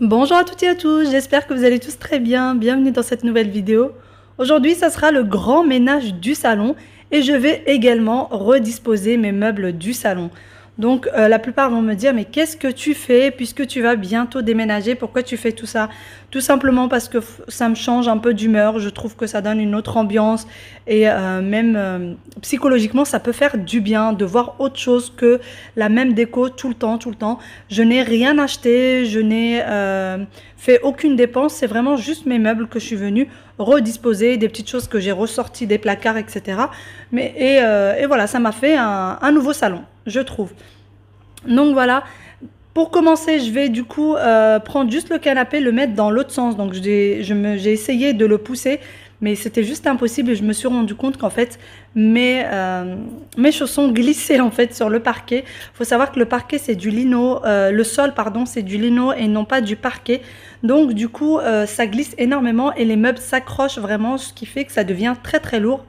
Bonjour à toutes et à tous, j'espère que vous allez tous très bien. Bienvenue dans cette nouvelle vidéo. Aujourd'hui, ça sera le grand ménage du salon et je vais également redisposer mes meubles du salon. Donc, la plupart vont me dire, mais qu'est-ce que tu fais puisque tu vas bientôt déménager? Pourquoi tu fais tout ça? Tout simplement parce que ça me change un peu d'humeur. Je trouve que ça donne une autre ambiance et même psychologiquement, ça peut faire du bien de voir autre chose que la même déco tout le temps, tout le temps. Je n'ai rien acheté, je n'ai fait aucune dépense. C'est vraiment juste mes meubles que je suis venue redisposer, des petites choses que j'ai ressorties des placards, etc. Et voilà, ça m'a fait un nouveau salon, je trouve. Donc voilà, pour commencer, je vais du coup prendre juste le canapé, le mettre dans l'autre sens. Donc j'ai essayé de le pousser, mais c'était juste impossible et je me suis rendu compte qu'en fait mes chaussons glissaient en fait sur le parquet. Il faut savoir que le parquet c'est du lino, le sol pardon c'est du lino et non pas du parquet. Donc du coup ça glisse énormément et les meubles s'accrochent vraiment, ce qui fait que ça devient très très lourd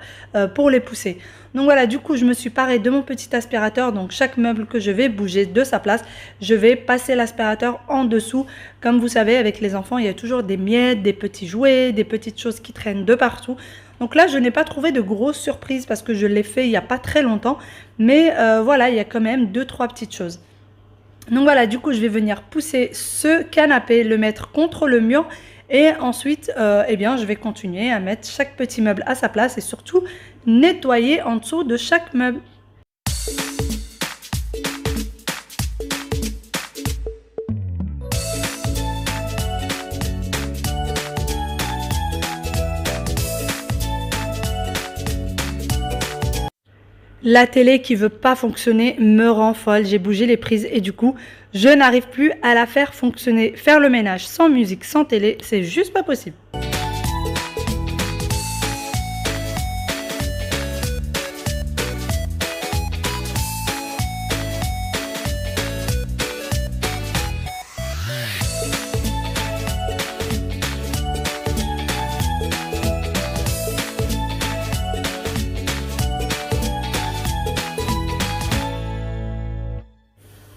pour les pousser. Donc voilà, du coup je me suis parée de mon petit aspirateur, donc chaque meuble que je vais bouger de sa place, je vais passer l'aspirateur en dessous. Comme vous savez, avec les enfants, il y a toujours des miettes, des petits jouets, des petites choses qui traînent de partout. Donc là, je n'ai pas trouvé de grosses surprises parce que je l'ai fait il n'y a pas très longtemps. Mais voilà, il y a quand même deux, trois petites choses. Donc voilà, du coup, je vais venir pousser ce canapé, le mettre contre le mur. Et ensuite, eh bien, je vais continuer à mettre chaque petit meuble à sa place et surtout nettoyer en dessous de chaque meuble. La télé qui veut pas fonctionner me rend folle. J'ai bougé les prises et du coup, je n'arrive plus à la faire fonctionner. Faire le ménage sans musique, sans télé, c'est juste pas possible.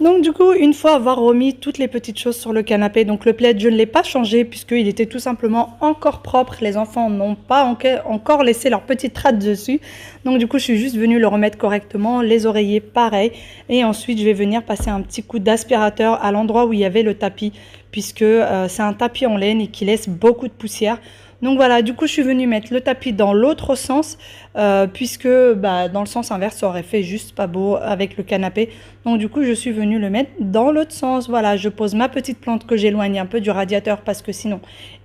Donc du coup, une fois avoir remis toutes les petites choses sur le canapé, donc le plaid, je ne l'ai pas changé puisqu'il était tout simplement encore propre. Les enfants n'ont pas encore laissé leur petite trace dessus. Donc du coup, je suis juste venue le remettre correctement. Les oreillers, pareil. Et ensuite, je vais venir passer un petit coup d'aspirateur à l'endroit où il y avait le tapis puisque c'est un tapis en laine et qui laisse beaucoup de poussière. Donc voilà, du coup, je suis venue mettre le tapis dans l'autre sens, puisque dans le sens inverse, ça aurait fait juste pas beau avec le canapé. Donc du coup, je suis venue le mettre dans l'autre sens. Voilà, je pose ma petite plante que j'éloigne un peu du radiateur parce que sinon,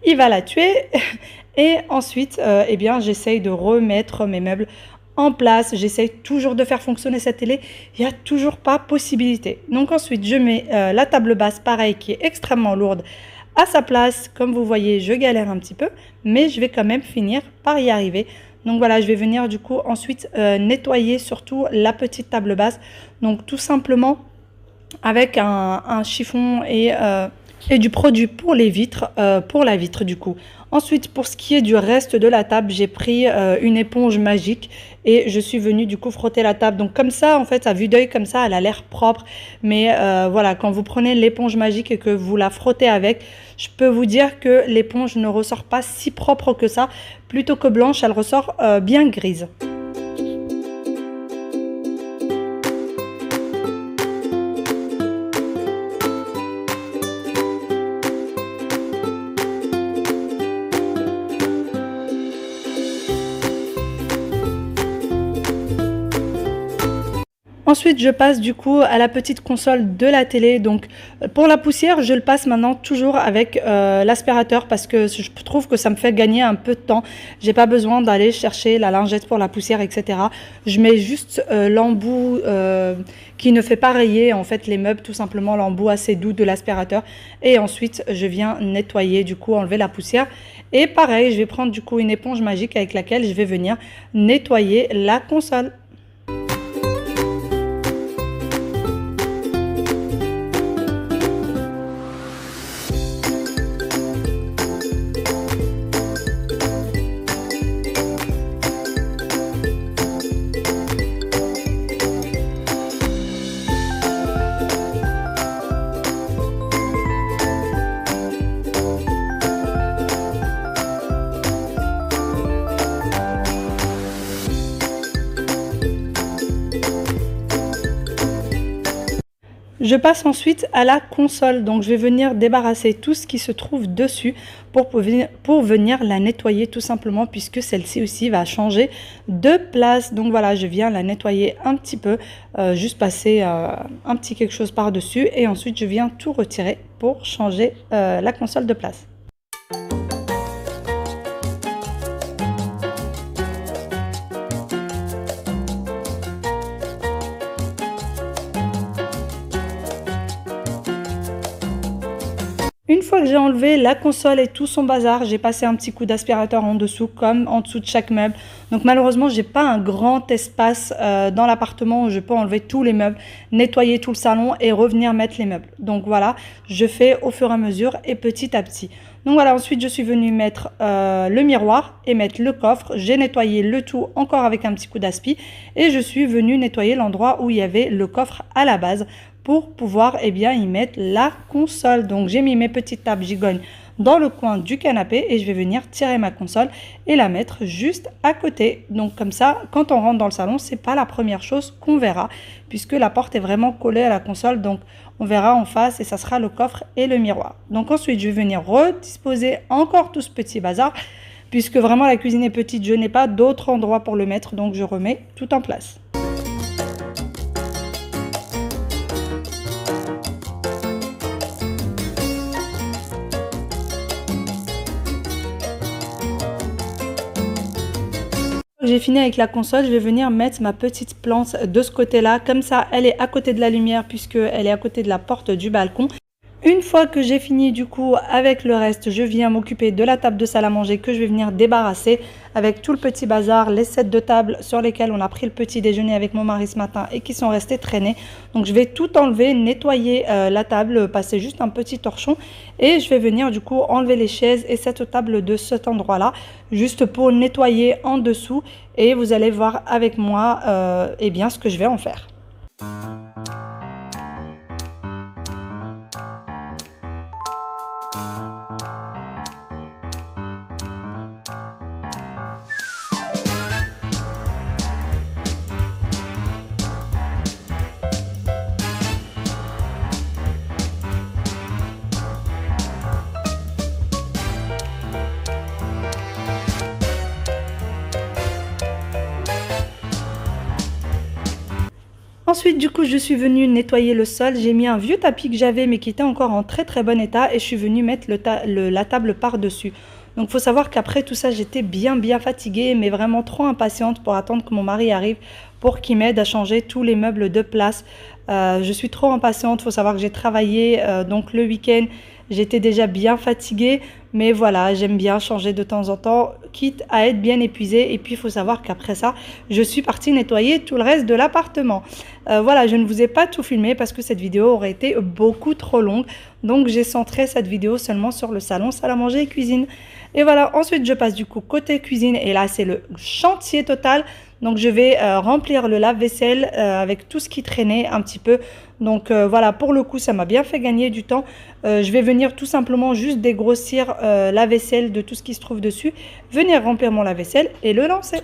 il va la tuer. Et ensuite, eh bien, j'essaye de remettre mes meubles en place. J'essaye toujours de faire fonctionner cette télé. Il n'y a toujours pas possibilité. Donc ensuite, je mets la table basse, pareil, qui est extrêmement lourde, à sa place. Comme vous voyez, je galère un petit peu, mais je vais quand même finir par y arriver. Donc voilà, je vais venir du coup ensuite nettoyer surtout la petite table basse. Donc tout simplement avec un chiffon et du produit pour les vitres, pour la vitre du coup. Ensuite, pour ce qui est du reste de la table, j'ai pris une éponge magique et je suis venue du coup frotter la table. Donc comme ça, en fait, à vue d'œil comme ça, elle a l'air propre. Mais voilà, quand vous prenez l'éponge magique et que vous la frottez avec, je peux vous dire que l'éponge ne ressort pas si propre que ça. Plutôt que blanche, elle ressort bien grise. Ensuite, je passe du coup à la petite console de la télé. Donc, pour la poussière, je le passe maintenant toujours avec l'aspirateur parce que je trouve que ça me fait gagner un peu de temps. J'ai pas besoin d'aller chercher la lingette pour la poussière, etc. Je mets juste l'embout qui ne fait pas rayer en fait les meubles, tout simplement l'embout assez doux de l'aspirateur. Et ensuite, je viens nettoyer, du coup, enlever la poussière. Et pareil, je vais prendre du coup une éponge magique avec laquelle je vais venir nettoyer la console. Je passe ensuite à la console, donc je vais venir débarrasser tout ce qui se trouve dessus pour venir la nettoyer tout simplement, puisque celle-ci aussi va changer de place. Donc voilà, je viens la nettoyer un petit peu, juste passer un petit quelque chose par-dessus et ensuite je viens tout retirer pour changer la console de place. Une fois que j'ai enlevé la console et tout son bazar, j'ai passé un petit coup d'aspirateur en dessous comme en dessous de chaque meuble. Donc malheureusement, j'ai pas un grand espace dans l'appartement où je peux enlever tous les meubles, nettoyer tout le salon et revenir mettre les meubles. Donc voilà, je fais au fur et à mesure et petit à petit. Donc voilà, ensuite je suis venue mettre le miroir et mettre le coffre. J'ai nettoyé le tout encore avec un petit coup d'aspi et je suis venue nettoyer l'endroit où il y avait le coffre à la base pour pouvoir y mettre la console. Donc j'ai mis mes petites tables gigognes dans le coin du canapé et je vais venir tirer ma console et la mettre juste à côté. Donc comme ça, quand on rentre dans le salon, c'est pas la première chose qu'on verra puisque la porte est vraiment collée à la console. Donc on verra en face et ça sera le coffre et le miroir. Donc ensuite, je vais venir redisposer encore tout ce petit bazar puisque vraiment la cuisine est petite, je n'ai pas d'autre endroit pour le mettre. Donc je remets tout en place. J'ai fini avec la console, je vais venir mettre ma petite plante de ce côté-là. Comme ça, elle est à côté de la lumière puisqu'elle est à côté de la porte du balcon. Une fois que j'ai fini du coup avec le reste, je viens m'occuper de la table de salle à manger que je vais venir débarrasser avec tout le petit bazar, les sets de table sur lesquels on a pris le petit déjeuner avec mon mari ce matin et qui sont restés traînés. Donc je vais tout enlever, nettoyer la table, passer juste un petit torchon et je vais venir du coup enlever les chaises et cette table de cet endroit-là juste pour nettoyer en dessous et vous allez voir avec moi ce que je vais en faire. Ensuite, du coup, je suis venue nettoyer le sol. J'ai mis un vieux tapis que j'avais, mais qui était encore en très très bon état. Et je suis venue mettre la table par-dessus. Donc, il faut savoir qu'après tout ça, j'étais bien fatiguée, mais vraiment trop impatiente pour attendre que mon mari arrive pour qu'il m'aide à changer tous les meubles de place. Je suis trop impatiente. Il faut savoir que j'ai travaillé donc le week-end. J'étais déjà bien fatiguée, mais voilà, j'aime bien changer de temps en temps, quitte à être bien épuisée. Et puis, il faut savoir qu'après ça, je suis partie nettoyer tout le reste de l'appartement. Voilà, je ne vous ai pas tout filmé parce que cette vidéo aurait été beaucoup trop longue. Donc, j'ai centré cette vidéo seulement sur le salon, salle à manger et cuisine. Et voilà, ensuite, je passe du coup côté cuisine. Et là, c'est le chantier total. Donc, je vais remplir le lave-vaisselle avec tout ce qui traînait un petit peu. Donc, voilà, pour le coup, ça m'a bien fait gagner du temps. Je vais venir tout simplement juste dégrossir la vaisselle de tout ce qui se trouve dessus. Venir remplir mon lave-vaisselle et le lancer.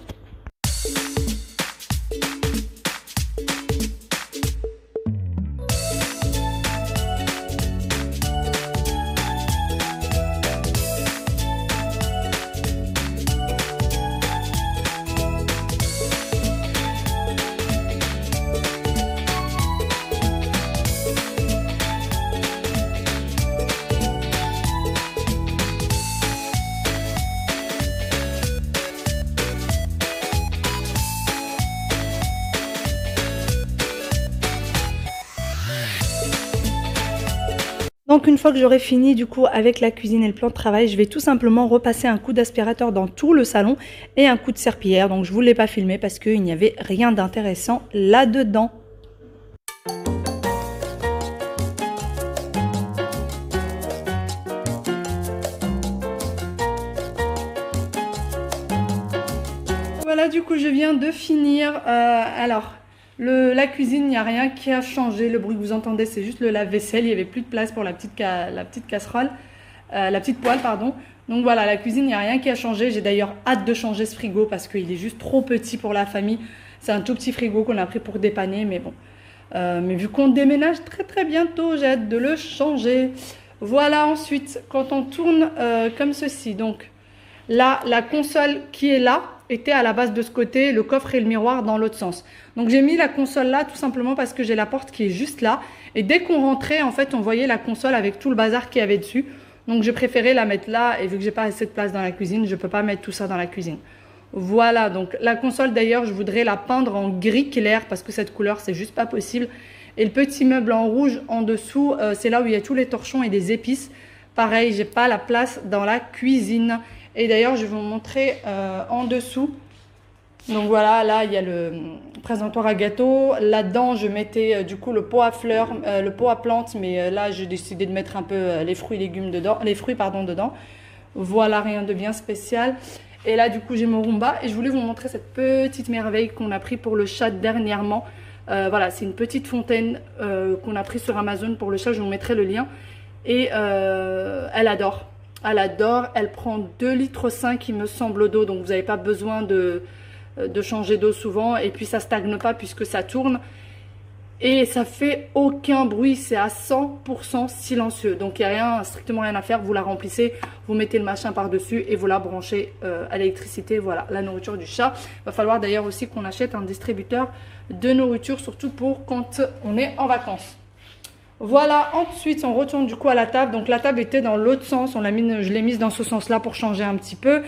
Donc une fois que j'aurai fini du coup avec la cuisine et le plan de travail, je vais tout simplement repasser un coup d'aspirateur dans tout le salon et un coup de serpillière. Donc je ne vous l'ai pas filmé parce qu'il n'y avait rien d'intéressant là-dedans. Voilà, du coup je viens de finir. La cuisine, il n'y a rien qui a changé. Le bruit que vous entendez, c'est juste le lave-vaisselle. Il n'y avait plus de place pour la petite casserole, la petite poêle, pardon. Donc voilà, la cuisine, il n'y a rien qui a changé. J'ai d'ailleurs hâte de changer ce frigo parce qu'il est juste trop petit pour la famille. C'est un tout petit frigo qu'on a pris pour dépanner, mais bon. Mais vu qu'on déménage très bientôt, j'ai hâte de le changer. Voilà, ensuite, quand on tourne comme ceci, donc là, la console qui est là était à la base de ce côté, le coffre et le miroir dans l'autre sens. Donc j'ai mis la console là tout simplement parce que j'ai la porte qui est juste là. Et dès qu'on rentrait, en fait, on voyait la console avec tout le bazar qu'il y avait dessus. Donc j'ai préféré la mettre là et vu que j'ai pas assez de place dans la cuisine, je peux pas mettre tout ça dans la cuisine. Voilà, donc la console d'ailleurs, je voudrais la peindre en gris clair parce que cette couleur, c'est juste pas possible. Et le petit meuble en rouge en dessous, c'est là où il y a tous les torchons et des épices. Pareil, j'ai pas la place dans la cuisine. Et d'ailleurs, je vais vous montrer en dessous. Donc voilà, là, il y a le présentoir à gâteau. Là-dedans, je mettais du coup le pot à fleurs, le pot à plantes. Mais là, j'ai décidé de mettre un peu les fruits et légumes dedans, dedans. Voilà, rien de bien spécial. Et là, du coup, j'ai mon Roomba. Et je voulais vous montrer cette petite merveille qu'on a pris pour le chat dernièrement. Voilà, c'est une petite fontaine qu'on a pris sur Amazon pour le chat. Je vous mettrai le lien. Et elle adore. Elle adore. Elle prend 2,5 litres il me semble d'eau. Donc, vous n'avez pas besoin de changer d'eau souvent. Et puis, ça ne stagne pas puisque ça tourne. Et ça fait aucun bruit. C'est à 100% silencieux. Donc, il n'y a strictement rien à faire. Vous la remplissez. Vous mettez le machin par-dessus et vous la branchez à l'électricité. Voilà, la nourriture du chat. Il va falloir d'ailleurs aussi qu'on achète un distributeur de nourriture, surtout pour quand on est en vacances. Voilà, ensuite on retourne du coup à la table. Donc la table était dans l'autre sens, je l'ai mise dans ce sens-là pour changer un petit peu.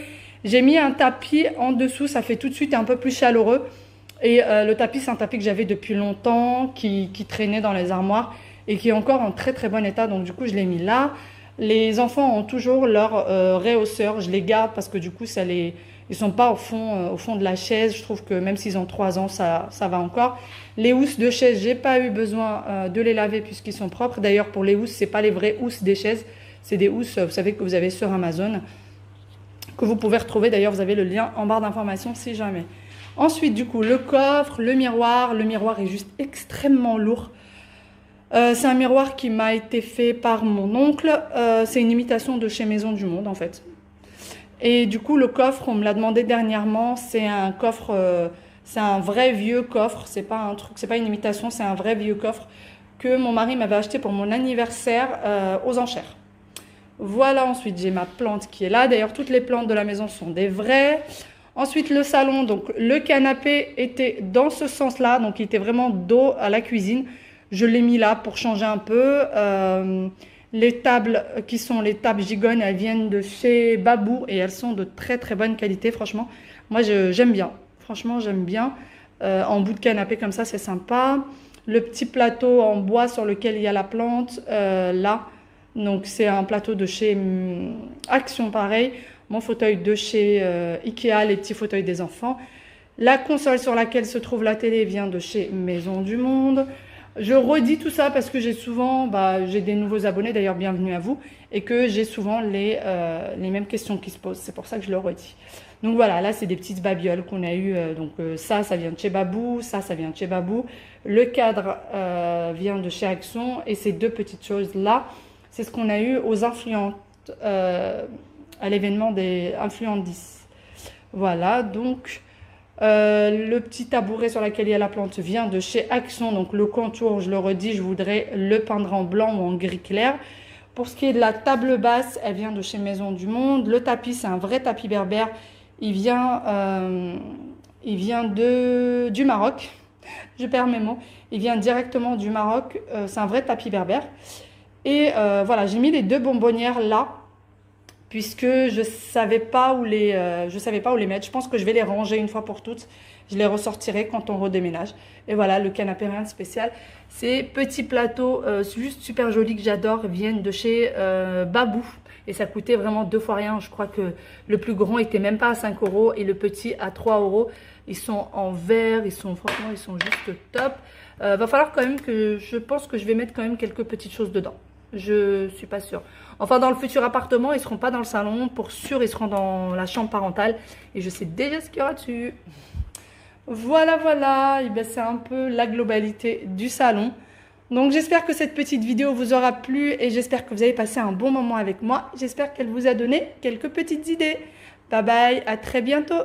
J'ai mis un tapis en dessous, ça fait tout de suite un peu plus chaleureux. Et le tapis, c'est un tapis que j'avais depuis longtemps, qui traînait dans les armoires et qui est encore en très bon état. Donc du coup, je l'ai mis là. Les enfants ont toujours leur réhausseur, je les garde parce que du coup, ils sont pas au fond de la chaise. Je trouve que même s'ils ont 3 ans, ça va encore. Les housses de chaise, j'ai pas eu besoin de les laver puisqu'ils sont propres. D'ailleurs, pour les housses, c'est pas les vraies housses des chaises. C'est des housses, vous savez, que vous avez sur Amazon, que vous pouvez retrouver. D'ailleurs, vous avez le lien en barre d'informations si jamais. Ensuite, du coup, le coffre, le miroir. Le miroir est juste extrêmement lourd. C'est un miroir qui m'a été fait par mon oncle. C'est une imitation de chez Maison du Monde, en fait. Et du coup, le coffre, on me l'a demandé dernièrement. C'est un coffre, c'est un vrai vieux coffre. C'est pas un truc, c'est pas une imitation, c'est un vrai vieux coffre que mon mari m'avait acheté pour mon anniversaire aux enchères. Voilà, ensuite, j'ai ma plante qui est là. D'ailleurs, toutes les plantes de la maison sont des vraies. Ensuite, le salon, donc le canapé était dans ce sens-là. Donc, il était vraiment dos à la cuisine. Je l'ai mis là pour changer un peu. Les tables qui sont les tables Gigonne, elles viennent de chez Babou et elles sont de très bonne qualité. Franchement, moi j'aime bien. Franchement, j'aime bien. En bout de canapé comme ça, c'est sympa. Le petit plateau en bois sur lequel il y a la plante, là. Donc c'est un plateau de chez Action, pareil. Mon fauteuil de chez Ikea, les petits fauteuils des enfants. La console sur laquelle se trouve la télé vient de chez Maison du Monde. Je redis tout ça parce que j'ai souvent, j'ai des nouveaux abonnés, d'ailleurs bienvenue à vous, et que j'ai souvent les mêmes questions qui se posent, c'est pour ça que je le redis. Donc voilà, là c'est des petites babioles qu'on a eues, ça vient de chez Babou, ça vient de chez Babou, le cadre vient de chez Action, et ces deux petites choses là, c'est ce qu'on a eu aux influentes, à l'événement des influentes 10. Voilà, donc... le petit tabouret sur lequel il y a la plante vient de chez Action. Donc le contour, je le redis, je voudrais le peindre en blanc ou en gris clair. Pour ce qui est de la table basse, elle vient de chez Maison du Monde. Le tapis, c'est un vrai tapis berbère. Il vient du Maroc. Je perds mes mots. Il vient directement du Maroc. C'est un vrai tapis berbère. Et voilà, j'ai mis les deux bonbonnières là, puisque je savais pas où les mettre. Je pense que je vais les ranger une fois pour toutes. Je les ressortirai quand on redéménage. Et voilà, le canapé, rien de spécial. Ces petits plateaux juste super jolis que j'adore viennent de chez Babou. Et ça coûtait vraiment 2 fois rien. Je crois que le plus grand était même pas à 5 € et le petit à 3 €. Ils sont en verre, franchement, ils sont juste top. Va falloir quand même je pense que je vais mettre quand même quelques petites choses dedans. Je suis pas sûre. Enfin, dans le futur appartement, ils seront pas dans le salon. Pour sûr, ils seront dans la chambre parentale. Et je sais déjà ce qu'il y aura dessus. Voilà. Et bien, c'est un peu la globalité du salon. Donc, j'espère que cette petite vidéo vous aura plu. Et j'espère que vous avez passé un bon moment avec moi. J'espère qu'elle vous a donné quelques petites idées. Bye bye, à très bientôt.